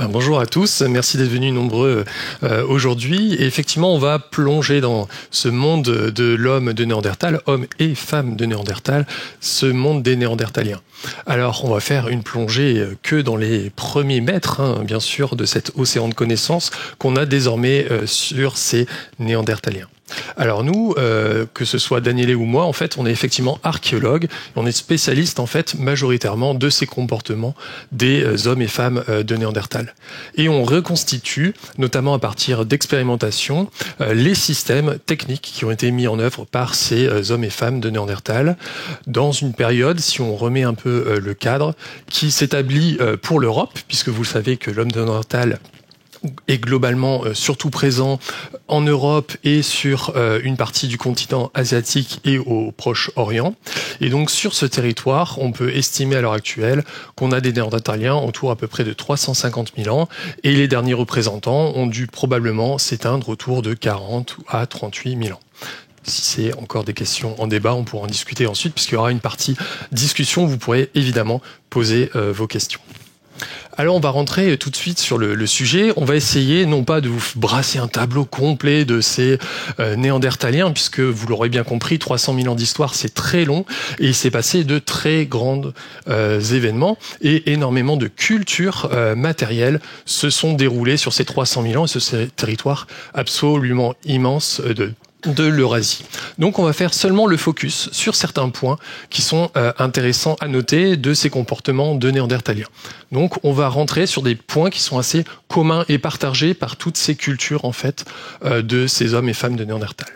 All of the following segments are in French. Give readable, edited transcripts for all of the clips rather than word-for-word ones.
Bonjour à tous, merci d'être venus nombreux aujourd'hui. Et effectivement, on va plonger dans ce monde de l'homme de Néandertal, homme et femme de Néandertal, ce monde des Néandertaliens. Alors, on va faire une plongée que dans les premiers mètres, bien sûr, de cet océan de connaissances qu'on a désormais sur ces Néandertaliens. Alors nous, que ce soit Daniele ou moi, en fait, on est effectivement archéologues, on est spécialiste en fait majoritairement de ces comportements des hommes et femmes de Néandertal. Et on reconstitue, notamment à partir d'expérimentations, les systèmes techniques qui ont été mis en œuvre par ces hommes et femmes de Néandertal dans une période, si on remet un peu le cadre, qui s'établit pour l'Europe, puisque vous le savez que l'homme de Néandertal est globalement surtout présent en Europe et sur une partie du continent asiatique et au Proche-Orient. Et donc sur ce territoire, on peut estimer à l'heure actuelle qu'on a des Néandertaliens autour à peu près de 350 000 ans et les derniers représentants ont dû probablement s'éteindre autour de 40 à 38 000 ans. Si c'est encore des questions en débat, on pourra en discuter ensuite puisqu'il y aura une partie discussion où vous pourrez évidemment poser vos questions. Alors on va rentrer tout de suite sur le sujet. On va essayer non pas de vous brasser un tableau complet de ces Néandertaliens, puisque vous l'aurez bien compris, 300 000 ans d'histoire, c'est très long, et il s'est passé de très grands événements, et énormément de cultures matérielles se sont déroulées sur ces 300 000 ans, et ce territoire absolument immense de l'Eurasie. Donc on va faire seulement le focus sur certains points qui sont intéressants à noter de ces comportements de Néandertaliens. Donc on va rentrer sur des points qui sont assez communs et partagés par toutes ces cultures en fait de ces hommes et femmes de Néandertal.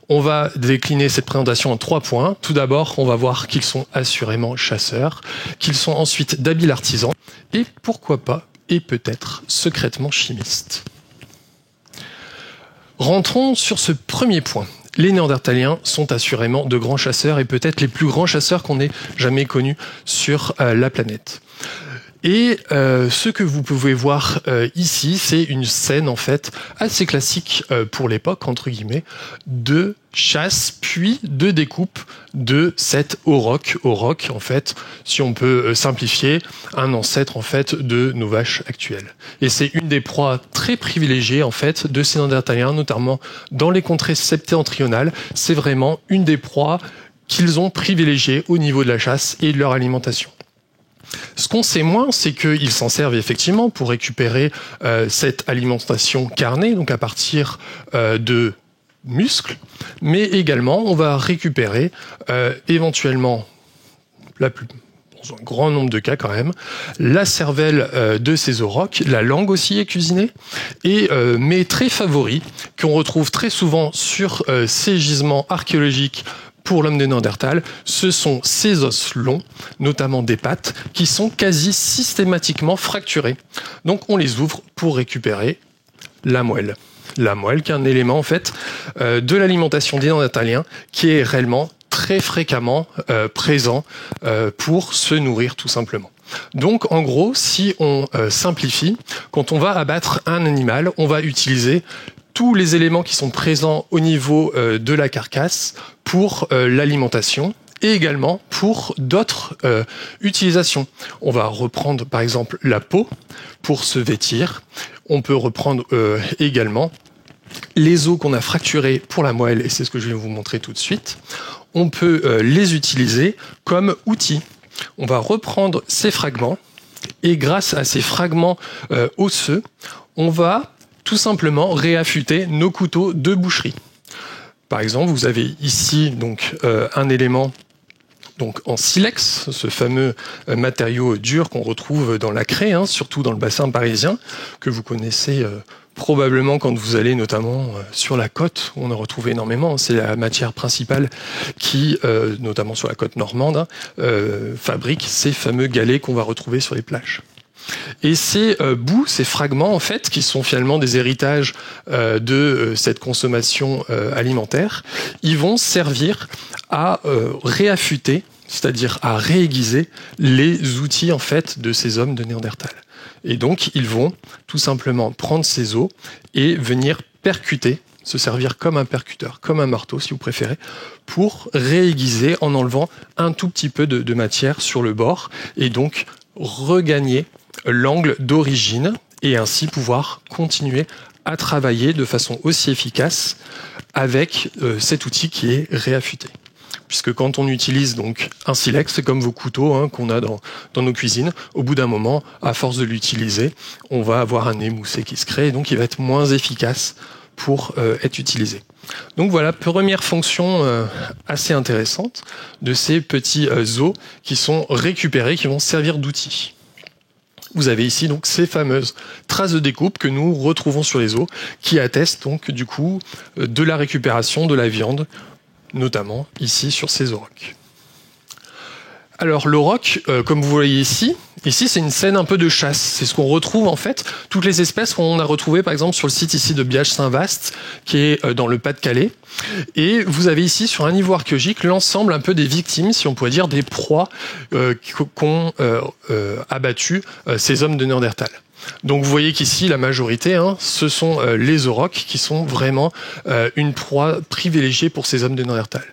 On va décliner cette présentation en 3 points. Tout d'abord, on va voir qu'ils sont assurément chasseurs, qu'ils sont ensuite d'habiles artisans et pourquoi pas, et peut-être secrètement chimistes. Rentrons sur ce premier point. Les Néandertaliens sont assurément de grands chasseurs et peut-être les plus grands chasseurs qu'on ait jamais connus sur la planète. Et ce que vous pouvez voir ici, c'est une scène en fait assez classique pour l'époque, entre guillemets, de chasse puis de découpe de cet auroch. Auroch, en fait, si on peut simplifier, un ancêtre en fait de nos vaches actuelles. Et c'est une des proies très privilégiées en fait de ces Néandertaliens, notamment dans les contrées septentrionales. C'est vraiment une des proies qu'ils ont privilégiées au niveau de la chasse et de leur alimentation. Ce qu'on sait moins, c'est qu'ils s'en servent effectivement pour récupérer cette alimentation carnée, donc à partir de muscles, mais également on va récupérer éventuellement, dans un grand nombre de cas quand même, la cervelle de ces aurochs, la langue aussi est cuisinée, et mes très favoris, qu'on retrouve très souvent sur ces gisements archéologiques pour l'homme de Néandertal, ce sont ces os longs, notamment des pattes, qui sont quasi systématiquement fracturés. Donc on les ouvre pour récupérer la moelle. La moelle qui est un élément en fait de l'alimentation des Néandertaliens qui est réellement très fréquemment présent pour se nourrir tout simplement. Donc en gros, si on simplifie, quand on va abattre un animal, on va utiliser tous les éléments qui sont présents au niveau de la carcasse pour l'alimentation et également pour d'autres utilisations. On va reprendre par exemple la peau pour se vêtir. On peut reprendre également les os qu'on a fracturés pour la moelle, et c'est ce que je vais vous montrer tout de suite. On peut les utiliser comme outils. On va reprendre ces fragments et grâce à ces fragments osseux, on va tout simplement réaffûter nos couteaux de boucherie. Par exemple, vous avez ici donc un élément donc en silex, ce fameux matériau dur qu'on retrouve dans la craie, surtout dans le bassin parisien, que vous connaissez probablement quand vous allez notamment sur la côte, où on en retrouve énormément. C'est la matière principale qui, notamment sur la côte normande, fabrique ces fameux galets qu'on va retrouver sur les plages. Et ces bouts, ces fragments, en fait, qui sont finalement des héritages de cette consommation alimentaire, ils vont servir à réaffûter, c'est-à-dire à réaiguiser les outils, en fait, de ces hommes de Néandertal. Et donc, ils vont tout simplement prendre ces os et venir percuter, se servir comme un percuteur, comme un marteau, si vous préférez, pour réaiguiser en enlevant un tout petit peu de matière sur le bord et donc regagner l'angle d'origine et ainsi pouvoir continuer à travailler de façon aussi efficace avec cet outil qui est réaffûté. Puisque quand on utilise donc un silex, c'est comme vos couteaux qu'on a dans nos cuisines, au bout d'un moment, à force de l'utiliser, on va avoir un émoussé qui se crée, et donc il va être moins efficace pour être utilisé. Donc voilà, première fonction assez intéressante de ces petits os qui sont récupérés, qui vont servir d'outils. Vous avez ici donc ces fameuses traces de découpe que nous retrouvons sur les os, qui attestent donc du coup de la récupération de la viande, notamment ici sur ces aurochs. Alors l'auroch, comme vous voyez ici c'est une scène un peu de chasse. C'est ce qu'on retrouve en fait, toutes les espèces qu'on a retrouvées par exemple sur le site ici de Biage-Saint-Vaast, qui est dans le Pas-de-Calais. Et vous avez ici sur un niveau archéologique l'ensemble un peu des victimes, si on pourrait dire des proies qu'ont abattues ces hommes de Néandertal. Donc vous voyez qu'ici la majorité, ce sont les aurochs qui sont vraiment une proie privilégiée pour ces hommes de Néandertal.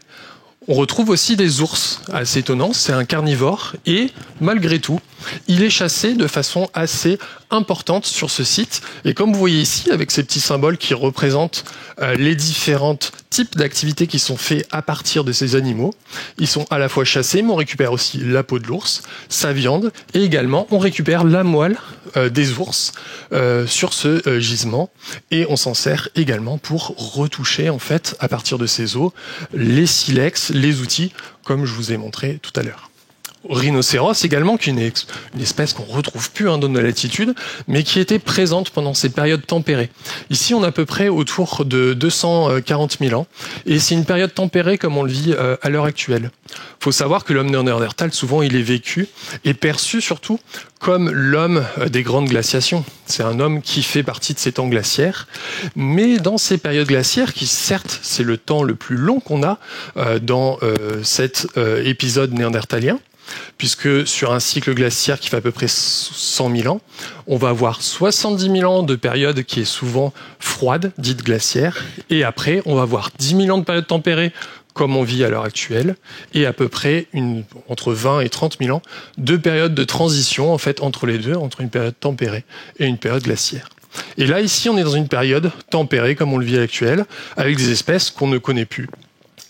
On retrouve aussi des ours, assez étonnant, c'est un carnivore, et malgré tout, il est chassé de façon assez importante sur ce site. Et comme vous voyez ici, avec ces petits symboles qui représentent les différents types d'activités qui sont faits à partir de ces animaux, ils sont à la fois chassés, mais on récupère aussi la peau de l'ours, sa viande, et également on récupère la moelle des ours sur ce gisement, et on s'en sert également pour retoucher en fait, à partir de ces os, les silex, les outils, comme je vous ai montré tout à l'heure. Rhinocéros également, qui est une espèce qu'on retrouve plus dans nos latitudes, mais qui était présente pendant ces périodes tempérées. Ici, on est à peu près autour de 240 000 ans, et c'est une période tempérée comme on le vit à l'heure actuelle. Il faut savoir que l'homme de Néandertal, souvent, il est vécu et perçu surtout comme l'homme des grandes glaciations. C'est un homme qui fait partie de ces temps glaciaires, mais dans ces périodes glaciaires, qui certes, c'est le temps le plus long qu'on a dans cet épisode néandertalien, puisque sur un cycle glaciaire qui fait à peu près 100 000 ans, on va avoir 70 000 ans de période qui est souvent froide, dite glaciaire, et après, on va avoir 10 000 ans de période tempérée, comme on vit à l'heure actuelle, et à peu près entre 20 et 30 000 ans de période de transition, en fait, entre les deux, entre une période tempérée et une période glaciaire. Et là, ici, on est dans une période tempérée, comme on le vit à l'actuel, avec des espèces qu'on ne connaît plus,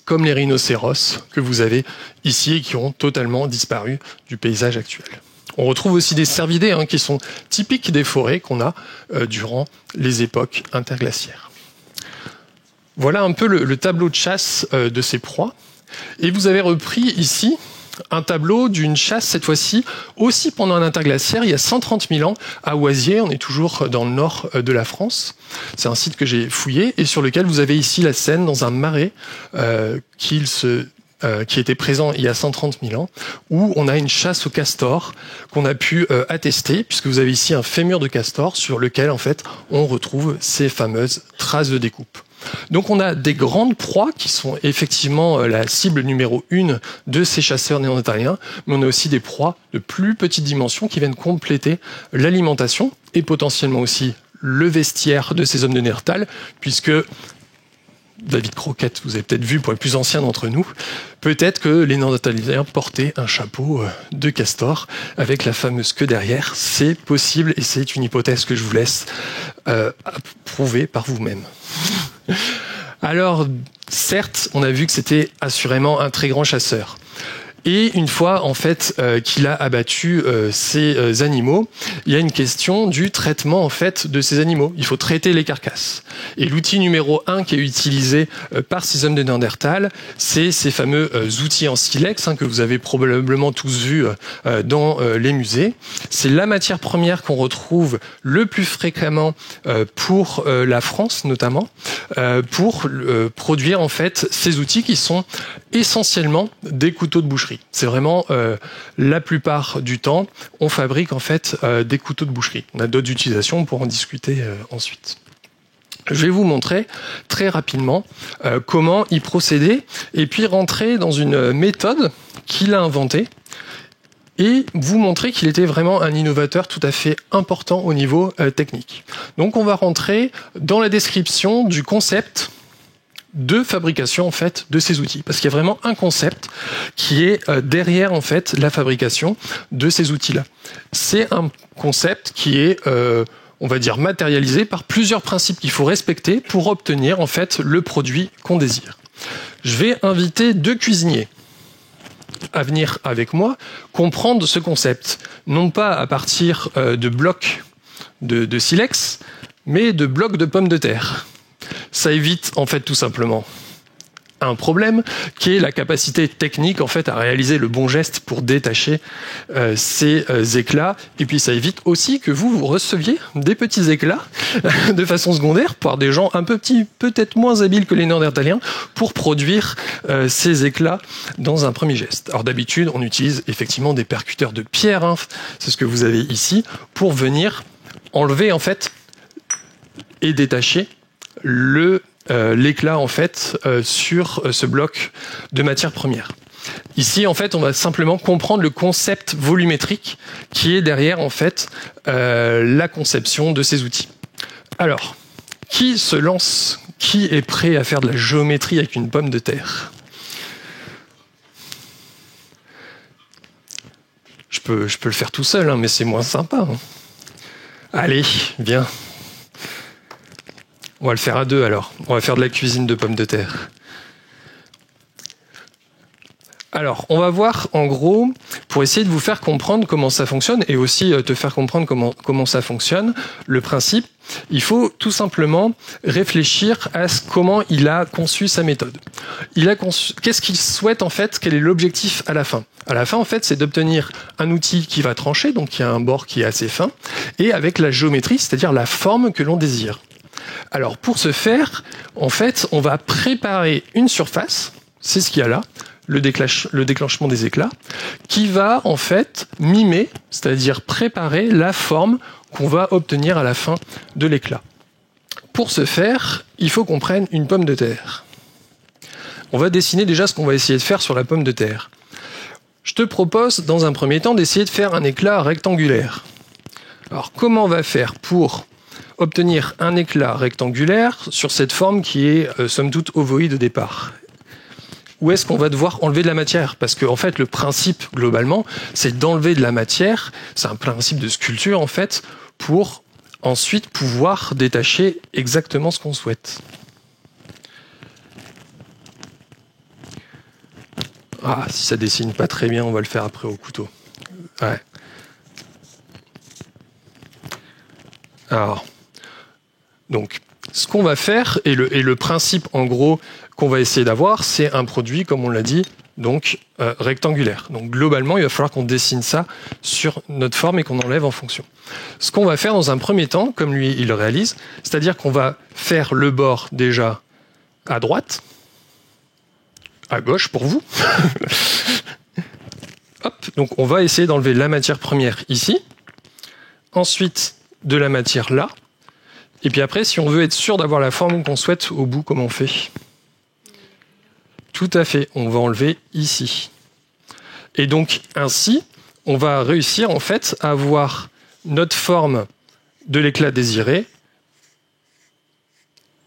comme les rhinocéros que vous avez ici et qui ont totalement disparu du paysage actuel. On retrouve aussi des cervidés qui sont typiques des forêts qu'on a durant les époques interglaciaires. Voilà un peu le tableau de chasse de ces proies. Et vous avez repris ici un tableau d'une chasse, cette fois-ci, aussi pendant l'interglaciaire, il y a 130 000 ans, à Oisier, on est toujours dans le nord de la France. C'est un site que j'ai fouillé et sur lequel vous avez ici la scène dans un marais qui était présent il y a 130 000 ans, où on a une chasse au castor qu'on a pu attester, puisque vous avez ici un fémur de castor sur lequel, en fait, on retrouve ces fameuses traces de découpe. Donc on a des grandes proies qui sont effectivement la cible numéro 1 de ces chasseurs néandertaliens, mais on a aussi des proies de plus petite dimension qui viennent compléter l'alimentation et potentiellement aussi le vestiaire de ces hommes de Néandertal, puisque David Croquette, vous avez peut-être vu pour les plus anciens d'entre nous, peut-être que les Néandertaliens portaient un chapeau de castor avec la fameuse queue derrière. C'est possible et c'est une hypothèse que je vous laisse prouver par vous-même. Alors, certes, on a vu que c'était assurément un très grand chasseur. Et une fois, en fait, qu'il a abattu ces animaux, il y a une question du traitement, en fait, de ces animaux. Il faut traiter les carcasses. Et l'outil numéro 1 qui est utilisé par ces hommes de Néandertal, c'est ces fameux outils en silex que vous avez probablement tous vus dans les musées. C'est la matière première qu'on retrouve le plus fréquemment pour la France, notamment, pour produire, en fait, ces outils qui sont essentiellement des couteaux de boucherie. C'est vraiment la plupart du temps, on fabrique en fait des couteaux de boucherie. On a d'autres utilisations, on pourra en discuter ensuite. Je vais vous montrer très rapidement comment il procédait et puis rentrer dans une méthode qu'il a inventée et vous montrer qu'il était vraiment un innovateur tout à fait important au niveau technique. Donc on va rentrer dans la description du concept de fabrication en fait de ces outils, parce qu'il y a vraiment un concept qui est derrière en fait la fabrication de ces outils-là. C'est un concept qui est on va dire matérialisé par plusieurs principes qu'il faut respecter pour obtenir en fait le produit qu'on désire. Je vais inviter 2 cuisiniers à venir avec moi comprendre ce concept, non pas à partir de blocs de silex, mais de blocs de pommes de terre. Ça évite en fait tout simplement un problème qui est la capacité technique en fait à réaliser le bon geste pour détacher ces éclats, et puis ça évite aussi que vous receviez des petits éclats de façon secondaire par des gens un peu petits, peut-être moins habiles que les Néandertaliens pour produire ces éclats dans un premier geste. Alors d'habitude on utilise effectivement des percuteurs de pierre, hein, c'est ce que vous avez ici, pour venir enlever en fait et détacher l'éclat en fait sur ce bloc de matière première. Ici en fait on va simplement comprendre le concept volumétrique qui est derrière en fait la conception de ces outils. Alors, qui se lance? Qui est prêt à faire de la géométrie avec une pomme de terre? Je peux le faire tout seul, hein, mais c'est moins sympa. Hein. Allez, viens. On va le faire à 2 alors. On va faire de la cuisine de pommes de terre. Alors, on va voir en gros, pour essayer de vous faire comprendre comment ça fonctionne et aussi te faire comprendre comment ça fonctionne, le principe, il faut tout simplement réfléchir à comment il a conçu sa méthode. Qu'est-ce qu'il souhaite en fait? Quel est l'objectif à la fin? À la fin, en fait, c'est d'obtenir un outil qui va trancher, donc qui a un bord qui est assez fin, et avec la géométrie, c'est-à-dire la forme que l'on désire. Alors pour ce faire, en fait, on va préparer une surface, c'est ce qu'il y a là, le déclenchement des éclats, qui va en fait mimer, c'est-à-dire préparer la forme qu'on va obtenir à la fin de l'éclat. Pour ce faire, il faut qu'on prenne une pomme de terre. On va dessiner déjà ce qu'on va essayer de faire sur la pomme de terre. Je te propose, dans un premier temps, d'essayer de faire un éclat rectangulaire. Alors comment on va faire pour obtenir un éclat rectangulaire sur cette forme qui est somme toute ovoïde au départ? Où est-ce qu'on va devoir enlever de la matière? Parce que en fait, le principe globalement, c'est d'enlever de la matière. C'est un principe de sculpture en fait, pour ensuite pouvoir détacher exactement ce qu'on souhaite. Ah, si ça dessine pas très bien, on va le faire après au couteau. Ouais. Alors, donc, ce qu'on va faire, et le principe en gros qu'on va essayer d'avoir, c'est un produit, comme on l'a dit, donc rectangulaire. Donc globalement, il va falloir qu'on dessine ça sur notre forme et qu'on enlève en fonction. Ce qu'on va faire dans un premier temps, comme lui il le réalise, c'est-à-dire qu'on va faire le bord déjà à droite, à gauche pour vous. Hop, donc on va essayer d'enlever la matière première ici, ensuite de la matière là, et puis après, si on veut être sûr d'avoir la forme qu'on souhaite au bout, comment on fait? Tout à fait, on va enlever ici. Et donc ainsi, on va réussir en fait à avoir notre forme de l'éclat désiré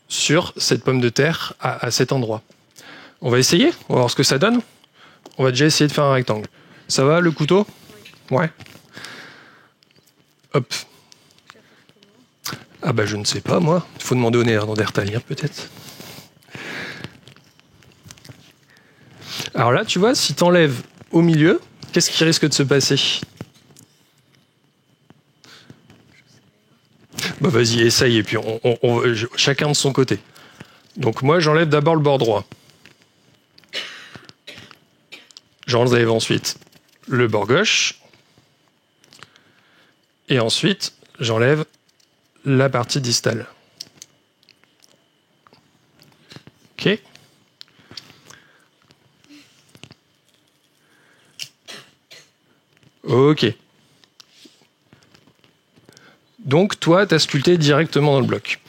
sur cette pomme de terre à cet endroit. On va essayer, on va voir ce que ça donne. On va déjà essayer de faire un rectangle. Ça va le couteau? Ouais. Hop. Ah bah je ne sais pas moi. Il faut demander aux Néandertaliens peut-être. Alors là, tu vois, si tu enlèves au milieu, qu'est-ce qui risque de se passer? Bah vas-y, essaye, et puis chacun de son côté. Donc moi, j'enlève d'abord le bord droit. J'enlève ensuite le bord gauche. Et ensuite, j'enlève la partie distale. Ok. Ok. Donc, toi, tu as sculpté directement dans le bloc.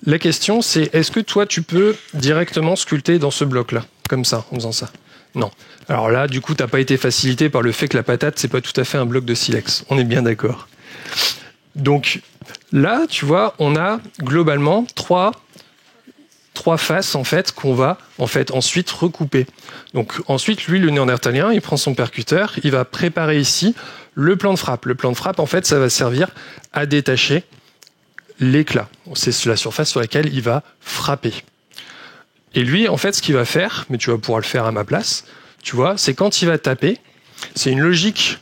La question, c'est est-ce que toi, tu peux directement sculpter dans ce bloc-là, comme ça, en faisant ça? Non. Alors là, du coup, tu n'as pas été facilité par le fait que la patate, c'est pas tout à fait un bloc de silex. On est bien d'accord. Donc, là, tu vois, on a globalement trois faces, en fait, qu'on va, en fait, ensuite recouper. Donc, ensuite, lui, le Néandertalien, il prend son percuteur, il va préparer ici le plan de frappe. Le plan de frappe, en fait, ça va servir à détacher l'éclat. C'est la surface sur laquelle il va frapper. Et lui, en fait, ce qu'il va faire, mais tu vas pouvoir le faire à ma place, tu vois, c'est quand il va taper, c'est une logique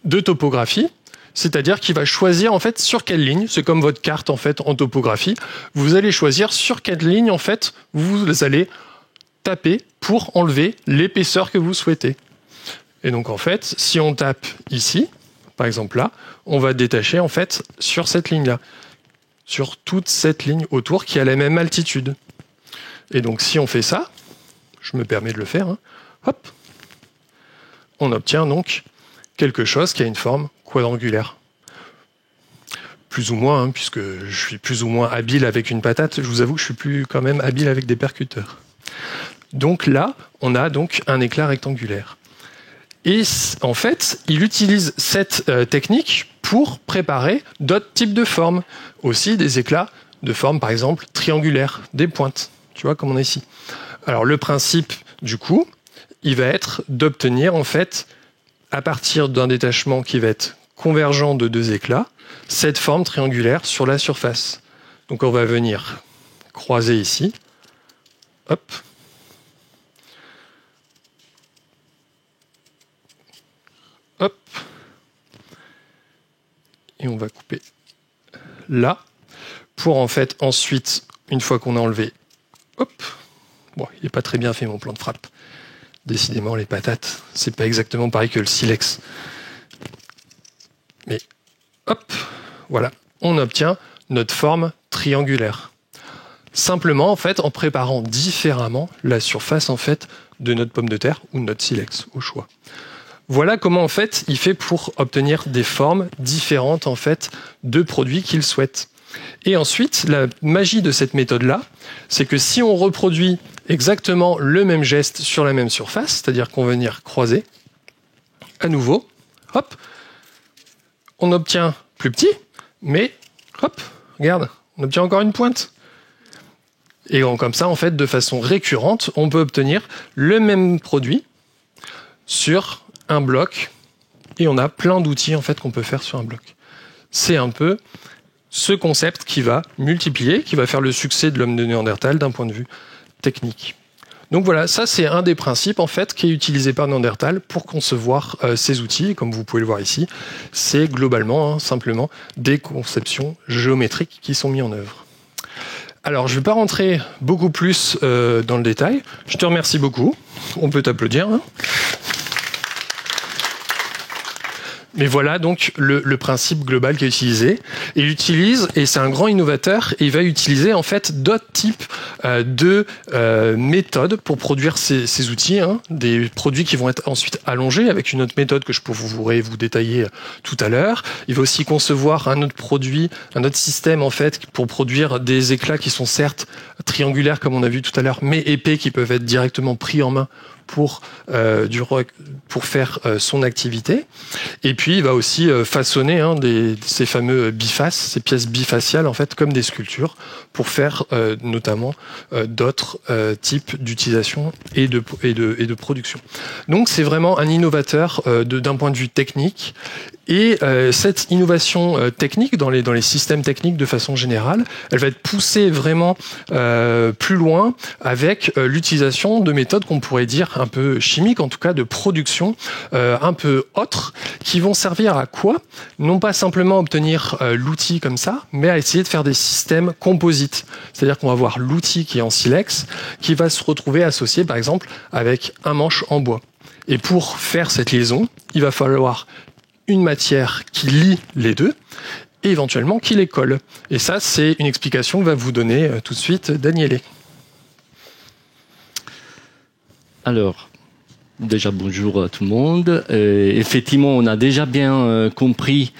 de topographie, c'est-à-dire qu'il va choisir en fait sur quelle ligne, c'est comme votre carte en fait en topographie, vous allez choisir sur quelle ligne en fait vous allez taper pour enlever l'épaisseur que vous souhaitez. Et donc en fait, si on tape ici, par exemple là, on va détacher en fait sur cette ligne-là, sur toute cette ligne autour qui a la même altitude. Et donc si on fait ça, je me permets de le faire, hein, hop, on obtient donc quelque chose qui a une forme quadrangulaire. Plus ou moins, hein, puisque je suis plus ou moins habile avec une patate, je vous avoue que je suis plus quand même habile avec des percuteurs. Donc là, on a donc un éclat rectangulaire. Et en fait, il utilise cette technique pour préparer d'autres types de formes. Aussi des éclats de forme, par exemple, triangulaire, des pointes. Tu vois, comme on a ici. Alors le principe, du coup, il va être d'obtenir, en fait, à partir d'un détachement qui va être convergent de deux éclats, cette forme triangulaire sur la surface. Donc on va venir croiser ici. Hop. Hop. Et on va couper là, pour en fait ensuite, une fois qu'on a enlevé, hop. Bon, il n'est pas très bien fait mon plan de frappe. Décidément, les patates, c'est pas exactement pareil que le silex. Mais hop, voilà, on obtient notre forme triangulaire. Simplement, en fait, en préparant différemment la surface en fait de notre pomme de terre ou de notre silex, au choix. Voilà comment en fait il fait pour obtenir des formes différentes en fait de produits qu'il souhaite. Et ensuite, la magie de cette méthode-là, c'est que si on reproduit exactement le même geste sur la même surface, c'est-à-dire qu'on va venir croiser, à nouveau, hop, on obtient plus petit, mais hop, regarde, on obtient encore une pointe. Et comme ça, en fait, de façon récurrente, on peut obtenir le même produit sur un bloc, et on a plein d'outils en fait qu'on peut faire sur un bloc. C'est un peu ce concept qui va multiplier, qui va faire le succès de l'homme de Néandertal d'un point de vue technique. Donc voilà, ça c'est un des principes en fait qui est utilisé par Néandertal pour concevoir ces outils. Comme vous pouvez le voir ici, c'est globalement simplement des conceptions géométriques qui sont mises en œuvre. Alors je ne vais pas rentrer beaucoup plus dans le détail. Je te remercie beaucoup. On peut t'applaudir. Hein. Mais voilà donc le principe global qu'il a utilisé. Il utilise, et c'est un grand innovateur, et il va utiliser en fait d'autres types de méthodes pour produire ces outils, hein, des produits qui vont être ensuite allongés avec une autre méthode que je pourrais vous détailler tout à l'heure. Il va aussi concevoir un autre produit, un autre système en fait pour produire des éclats qui sont certes triangulaires comme on a vu tout à l'heure, mais épais qui peuvent être directement pris en main pour faire son activité. Et puis il va aussi façonner ces fameux bifaces, ces pièces bifaciales en fait comme des sculptures pour faire notamment d'autres types d'utilisation et de production. Donc c'est vraiment un innovateur d'un point de vue technique. Et cette innovation technique dans les systèmes techniques de façon générale, elle va être poussée vraiment plus loin avec l'utilisation de méthodes qu'on pourrait dire un peu chimiques, en tout cas de production un peu autres, qui vont servir à quoi? Non pas simplement obtenir l'outil comme ça, mais à essayer de faire des systèmes composites. C'est-à-dire qu'on va avoir l'outil qui est en silex, qui va se retrouver associé par exemple avec un manche en bois. Et pour faire cette liaison, il va falloir une matière qui lie les deux et éventuellement qui les colle. Et ça, c'est une explication que va vous donner tout de suite Daniele. Alors, déjà bonjour à tout le monde. Effectivement, on a déjà bien compris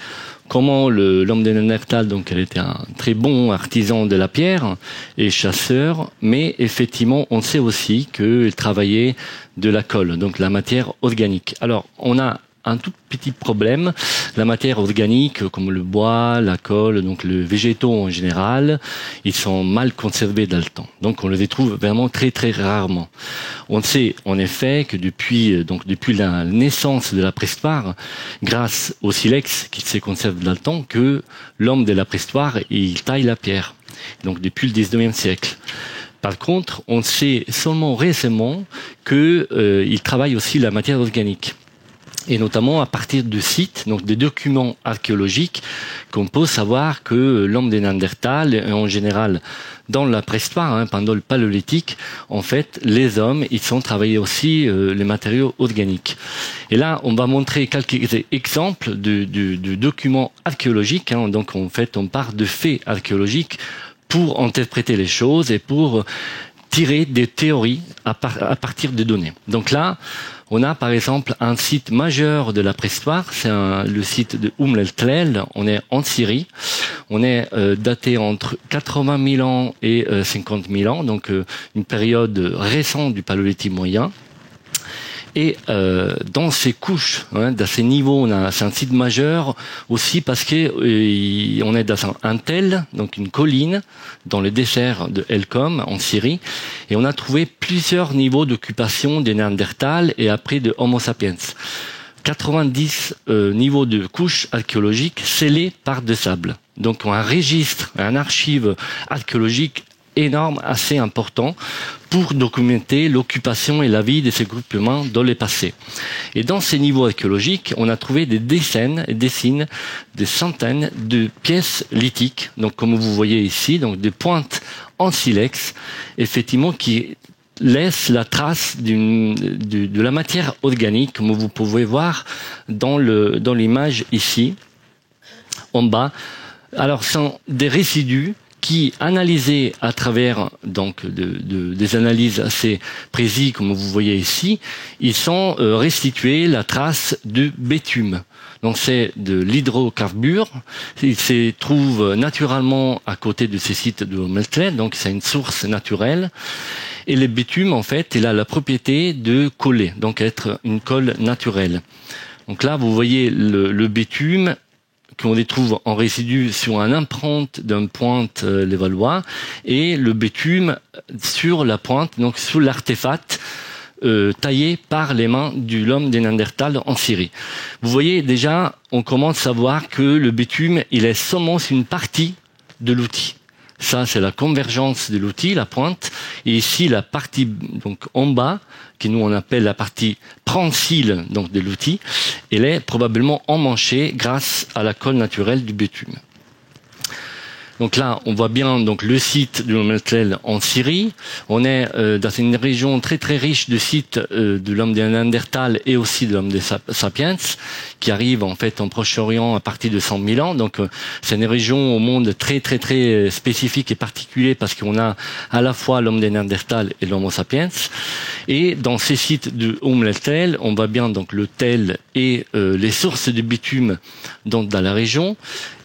comment l'homme de Néandertal, donc elle était un très bon artisan de la pierre et chasseur, mais effectivement, on sait aussi qu'il travaillait de la colle, donc la matière organique. Alors, on a un tout petit problème. La matière organique, comme le bois, la colle, donc les végétaux en général, ils sont mal conservés dans le temps. Donc on les trouve vraiment très très rarement. On sait en effet que depuis la naissance de la préhistoire, grâce au silex qui se conserve dans le temps, que l'homme de la préhistoire, il taille la pierre. Donc depuis le 19e siècle. Par contre, on sait seulement récemment qu'il travaille aussi la matière organique. Et notamment à partir de sites, donc des documents archéologiques, qu'on peut savoir que l'homme des Néandertals, et en général dans la préhistoire, pendant le paléolithique, en fait, les hommes, ils ont travaillé aussi les matériaux organiques. Et là, on va montrer quelques exemples de documents archéologiques. Donc, en fait, on part de faits archéologiques pour interpréter les choses et pour tirer des théories à partir des données. Donc là, on a par exemple un site majeur de la préhistoire, c'est le site de el Tlel, on est en Syrie, on est daté entre 80 000 ans et 50 000 ans, donc une période récente du paléolithique moyen. Et dans ces couches, dans ces niveaux, c'est un site majeur aussi parce que on est dans un tel, donc une colline, dans le désert de Helcom en Syrie, et on a trouvé plusieurs niveaux d'occupation des Néandertals et après de Homo sapiens. 90 niveaux de couches archéologiques scellés par de sable. Donc un registre, un archive archéologique énorme, assez important, pour documenter l'occupation et la vie de ces groupes humains dans le passé. Et dans ces niveaux archéologiques, on a trouvé des dizaines, des centaines de pièces lithiques, donc comme vous voyez ici, donc des pointes en silex, effectivement, qui laissent la trace de la matière organique, comme vous pouvez voir dans l'image ici, en bas. Alors, ce sont des résidus qui, analysés à travers donc des analyses assez précises, comme vous voyez ici, ils sont restitués la trace de bitume. Donc c'est de l'hydrocarbure. Il se trouve naturellement à côté de ces sites de Meltlet, donc c'est une source naturelle. Et le bitume, en fait, il a la propriété de coller, donc être une colle naturelle. Donc là, vous voyez le bitume qu'on les trouve en résidu sur une empreinte d'une pointe levallois et le bitume sur la pointe, donc sur l'artefact taillé par les mains de l'homme des Néandertals en Syrie. Vous voyez déjà, on commence à voir que le bitume, il est seulement une partie de l'outil. Ça, c'est la convergence de l'outil, la pointe. Et ici, la partie donc en bas, que nous on appelle la partie prensile donc de l'outil, elle est probablement emmanchée grâce à la colle naturelle du bitume. Donc là, on voit bien donc le site de Meltlel en Syrie. On est dans une région très très riche de sites de l'homme des Néandertals et aussi de l'homme des sapiens, qui arrive en fait en Proche-Orient à partir de 100 000 ans. Donc c'est une région au monde très très très spécifique et particulier parce qu'on a à la fois l'homme des Néandertals et l'homo sapiens. Et dans ces sites de Meltlel, on voit bien donc le tel et les sources de bitume donc dans la région.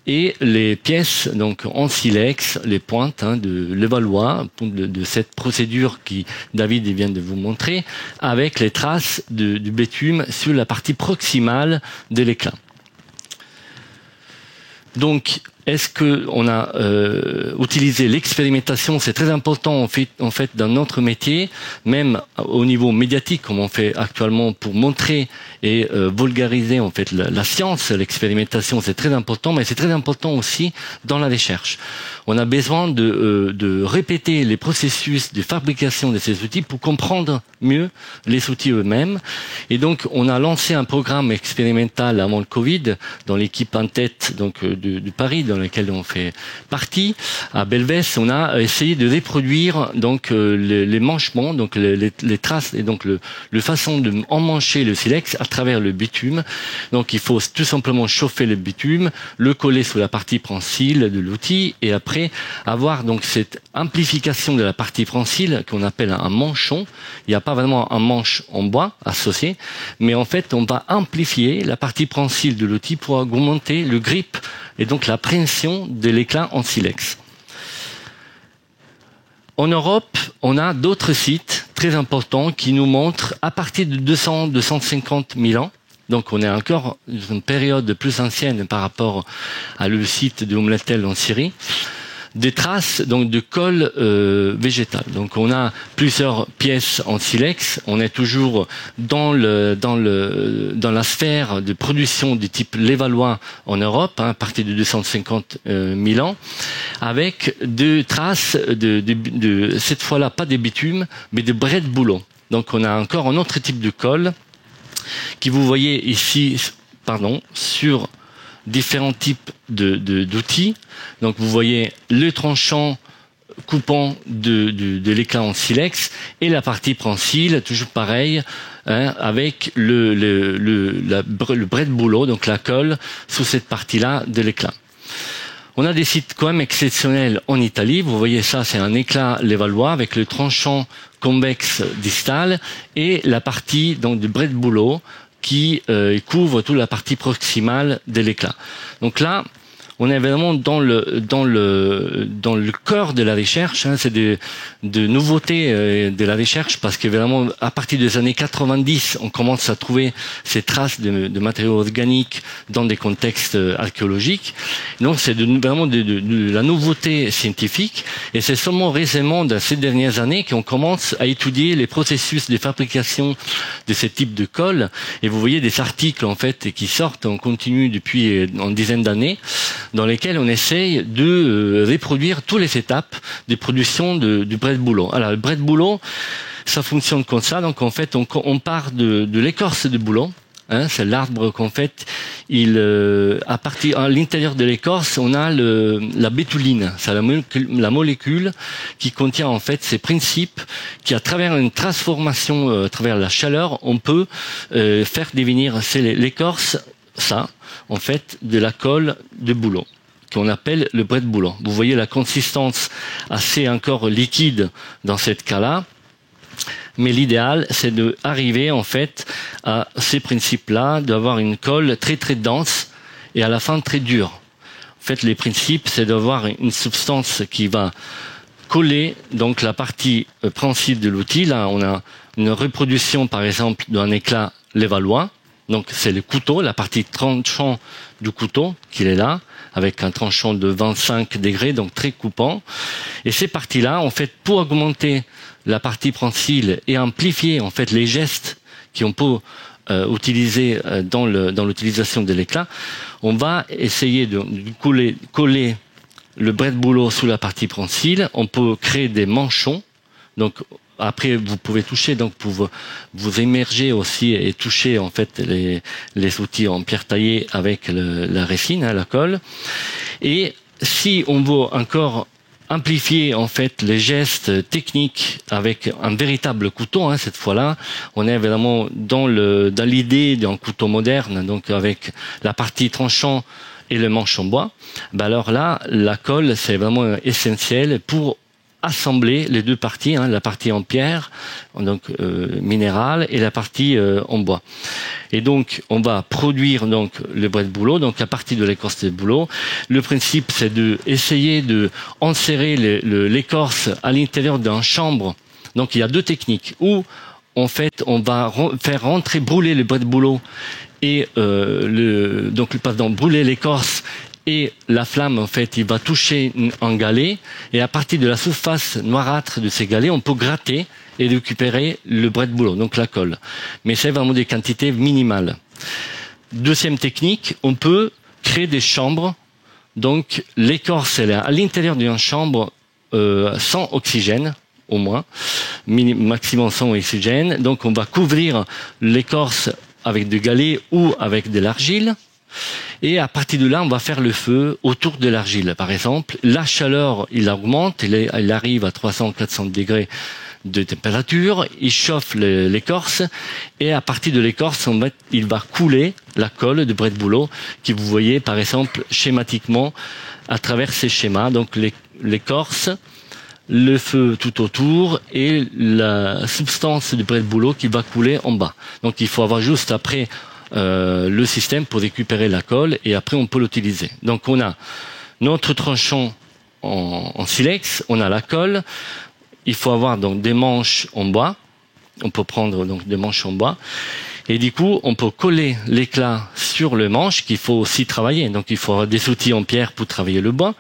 Et les pièces donc en silex, les pointes de Levallois, de cette procédure qui David vient de vous montrer, avec les traces du bitume sur la partie proximale de l'éclat. Donc, est-ce que on a utilisé l'expérimentation? C'est très important en fait dans notre métier, même au niveau médiatique, comme on fait actuellement pour montrer et vulgariser en fait la science. L'expérimentation, c'est très important, mais c'est très important aussi dans la recherche. On a besoin de répéter les processus de fabrication de ces outils pour comprendre mieux les outils eux-mêmes. Et donc, on a lancé un programme expérimental avant le Covid dans l'équipe en tête donc de Paris, dans laquelle on fait partie. À Belvès, on a essayé de reproduire donc les manchements, donc les traces et donc le façon de emmancher le silex à travers le bitume. Donc, il faut tout simplement chauffer le bitume, le coller sur la partie prensile de l'outil et après avoir donc cette amplification de la partie prensile qu'on appelle un manchon. Il n'y a pas vraiment un manche en bois associé, mais en fait, on va amplifier la partie prensile de l'outil pour augmenter le grip et donc la pression de l'éclat en silex. En Europe, on a d'autres sites très importants qui nous montrent à partir de 200-250 000 ans Donc on est encore dans une période plus ancienne par rapport à le site de Umm Lethel en Syrie, des traces donc de colle végétale. Donc on a plusieurs pièces en silex. On est toujours dans la sphère de production du type Levallois en Europe, à partir de 250 000 ans, avec deux traces de cette fois-là pas des bitumes, mais de brais de bouleau. Donc on a encore un autre type de colle qui vous voyez ici, sur différents types d'outils. Donc vous voyez le tranchant coupant de l'éclat en silex et la partie prensile, toujours pareil, avec le brais de bouleau, donc la colle, sous cette partie-là de l'éclat. On a des sites quand même exceptionnels en Italie. Vous voyez ça, c'est un éclat levallois avec le tranchant convexe distal et la partie donc du brais de bouleau qui couvre toute la partie proximale de l'éclat. Donc là, on est vraiment dans le cœur de la recherche. C'est de nouveautés de la recherche parce que vraiment à partir des années 90, on commence à trouver ces traces de matériaux organiques dans des contextes archéologiques. Donc c'est vraiment de la nouveauté scientifique et c'est seulement récemment, dans ces dernières années, qu'on commence à étudier les processus de fabrication de ce type de colle. Et vous voyez des articles en fait qui sortent en continu depuis une dizaine d'années, dans lesquels on essaye de reproduire toutes les étapes de production du brais de bouleau. Alors, le brais de bouleau, ça fonctionne comme ça. Donc, en fait, on part de l'écorce de bouleau. C'est l'arbre qu'en fait, à l'intérieur de l'écorce, on a la bétuline. C'est la molécule qui contient en fait ces principes qui, à travers une transformation, à travers la chaleur, on peut faire devenir l'écorce, ça, en fait, de la colle de bouleau, qu'on appelle le brais de bouleau. Vous voyez la consistance assez encore liquide dans ce cas-là. Mais l'idéal, c'est d'arriver en fait à ces principes-là, d'avoir une colle très très dense et à la fin très dure. En fait, les principes, c'est d'avoir une substance qui va coller donc la partie prensile de l'outil. Là, on a une reproduction, par exemple, d'un éclat levallois. Donc, c'est le couteau, la partie tranchant du couteau, qu'il est là, avec un tranchant de 25 degrés, donc très coupant. Et ces parties-là, en fait, pour augmenter la partie prensile et amplifier, en fait, les gestes qu'on peut utiliser dans l'utilisation de l'éclat, on va essayer de coller le brais de bouleau sous la partie prensile. On peut créer des manchons. Donc, après, vous pouvez toucher, donc pour vous immerger aussi et toucher en fait les outils en pierre taillée avec la résine, la colle. Et si on veut encore amplifier en fait les gestes techniques avec un véritable couteau, cette fois-là, on est vraiment dans l'idée d'un couteau moderne, donc avec la partie tranchant et le manche en bois. Alors là, la colle, c'est vraiment essentiel pour assembler les deux parties, la partie en pierre, donc minérale, et la partie en bois. Et donc, on va produire donc le brais de bouleau, donc à partir de l'écorce de bouleau. Le principe, c'est d'essayer de enserrer l'écorce à l'intérieur d'un chambre. Donc, il y a deux techniques. Où, en fait, on va faire brûler le brais de bouleau et brûler l'écorce. Et la flamme, en fait, il va toucher un galet. Et à partir de la surface noirâtre de ces galets, on peut gratter et récupérer le brais de bouleau, donc la colle. Mais c'est vraiment des quantités minimales. Deuxième technique, on peut créer des chambres. Donc l'écorce, elle est à l'intérieur d'une chambre sans oxygène, au moins, maximum sans oxygène. Donc on va couvrir l'écorce avec du galet ou avec de l'argile. Et à partir de là, on va faire le feu autour de l'argile. Par exemple, la chaleur, il augmente, il arrive à 300-400 degrés de température, il chauffe l'écorce, et à partir de l'écorce, il va couler la colle de brais de bouleau, que vous voyez par exemple schématiquement à travers ces schémas. Donc l'écorce, le feu tout autour et la substance du brais de bouleau qui va couler en bas. Donc il faut avoir juste après le système pour récupérer la colle et après on peut l'utiliser. Donc on a notre tranchant en silex, on a la colle, il faut avoir donc des manches en bois, on peut prendre donc des manches en bois Et du coup, on peut coller l'éclat sur le manche qu'il faut aussi travailler. Donc, il faut avoir des outils en pierre pour travailler le bois.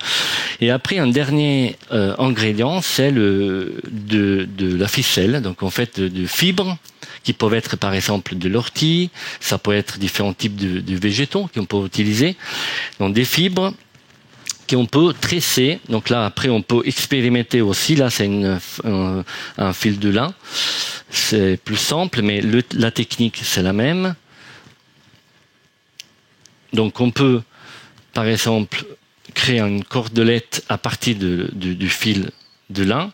Et après, un dernier ingrédient, c'est de la ficelle. Donc, en fait, de fibres qui peuvent être, par exemple, de l'ortie. Ça peut être différents types de végétaux qu'on peut utiliser. Donc, des fibres qu'on peut tresser. Donc là, après, on peut expérimenter aussi. Là, c'est un fil de lin. C'est plus simple, mais la technique, c'est la même. Donc, on peut, par exemple, créer une cordelette à partir du fil de lin.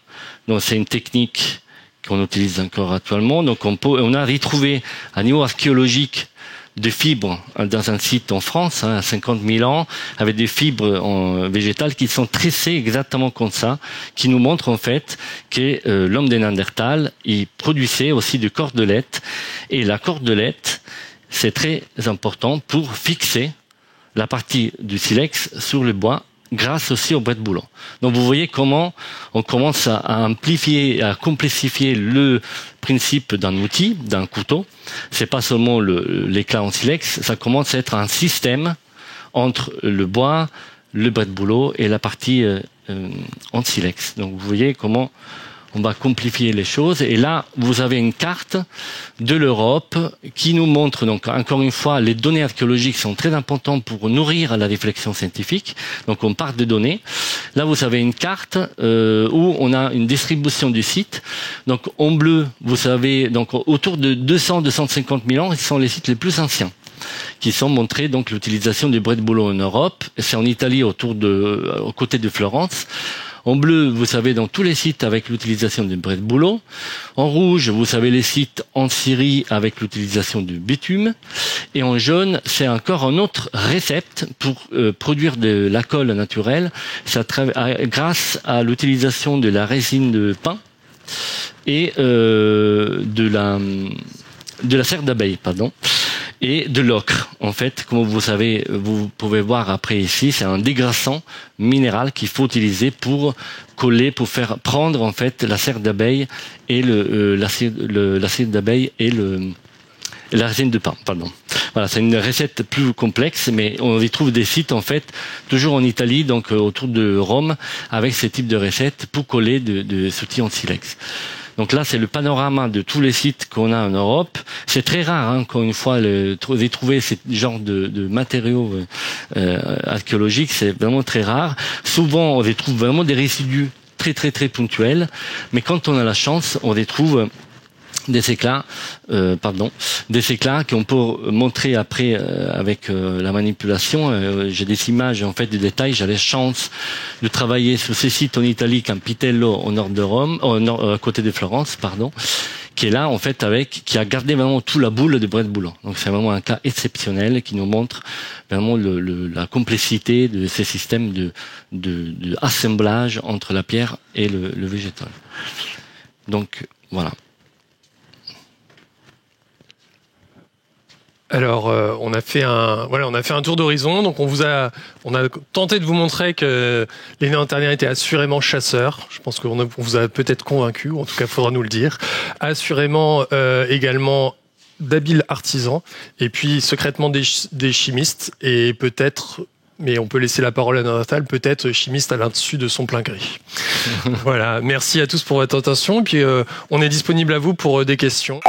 Donc, c'est une technique qu'on utilise encore actuellement. Donc, on a retrouvé, à niveau archéologique, de fibres dans un site en France, à 50 000 ans, avec des fibres végétales qui sont tressées exactement comme ça, qui nous montrent en fait que l'homme des Néandertal, il produisait aussi de cordelettes. Et la cordelette, c'est très important pour fixer la partie du silex sur le bois, grâce aussi au bret-de-boulon. Donc vous voyez comment on commence à amplifier, à complexifier le principe d'un outil, d'un couteau. C'est pas seulement l'éclat en silex, ça commence à être un système entre le bois, le bret-de-boulon et la partie en silex. Donc vous voyez comment on va complexifier les choses. Et là, vous avez une carte de l'Europe qui nous montre, donc encore une fois, les données archéologiques sont très importantes pour nourrir la réflexion scientifique. Donc on part de données. Là, vous avez une carte où on a une distribution du site. Donc en bleu, vous savez, donc autour de 200-250 000 ans, ce sont les sites les plus anciens qui sont montrés donc l'utilisation du bret-de-boulon en Europe. C'est en Italie, aux côtés de Florence. En bleu, vous savez, dans tous les sites avec l'utilisation du bret-de-boulon. En rouge, vous savez les sites en Syrie avec l'utilisation du bitume. Et en jaune, c'est encore un autre récept pour produire de la colle naturelle. Grâce à l'utilisation de la résine de pin et de la cire d'abeille, pardon. Et de l'ocre, en fait, comme vous savez, vous pouvez voir après ici, c'est un dégraissant minéral qu'il faut utiliser pour coller, pour faire prendre en fait la cire d'abeille et la cire d'abeille et la résine de pin, pardon. Voilà, c'est une recette plus complexe, mais on y trouve des sites en fait toujours en Italie, donc autour de Rome, avec ce type de recettes pour coller de ce en silex. Donc là, c'est le panorama de tous les sites qu'on a en Europe. C'est très rare, encore une fois, de trouver ce genre de matériaux archéologiques. C'est vraiment très rare. Souvent, on y trouve vraiment des résidus très, très, très ponctuels. Mais quand on a la chance, on y trouve des éclats qu'on peut montrer après avec la manipulation. J'ai des images en fait de détails. J'ai la chance de travailler sur ces sites en Italie, Campitello au nord de Rome, à côté de Florence, pardon, qui est là en fait qui a gardé vraiment tout la boule de bret-de-boulon. Donc c'est vraiment un cas exceptionnel qui nous montre vraiment la complexité de ces systèmes de assemblage entre la pierre et le végétal. Donc voilà. Alors, on a fait un tour d'horizon. Donc, on a tenté de vous montrer que les Néandertaliens étaient assurément chasseurs. Je pense qu'on vous a peut-être convaincu, ou en tout cas, il faudra nous le dire. Assurément également d'habiles artisans, et puis secrètement des chimistes, et peut-être, mais on peut laisser la parole à Néandertal, peut-être chimiste à l'insu de son plein gré. Voilà. Merci à tous pour votre attention. Et puis, on est disponible à vous pour des questions.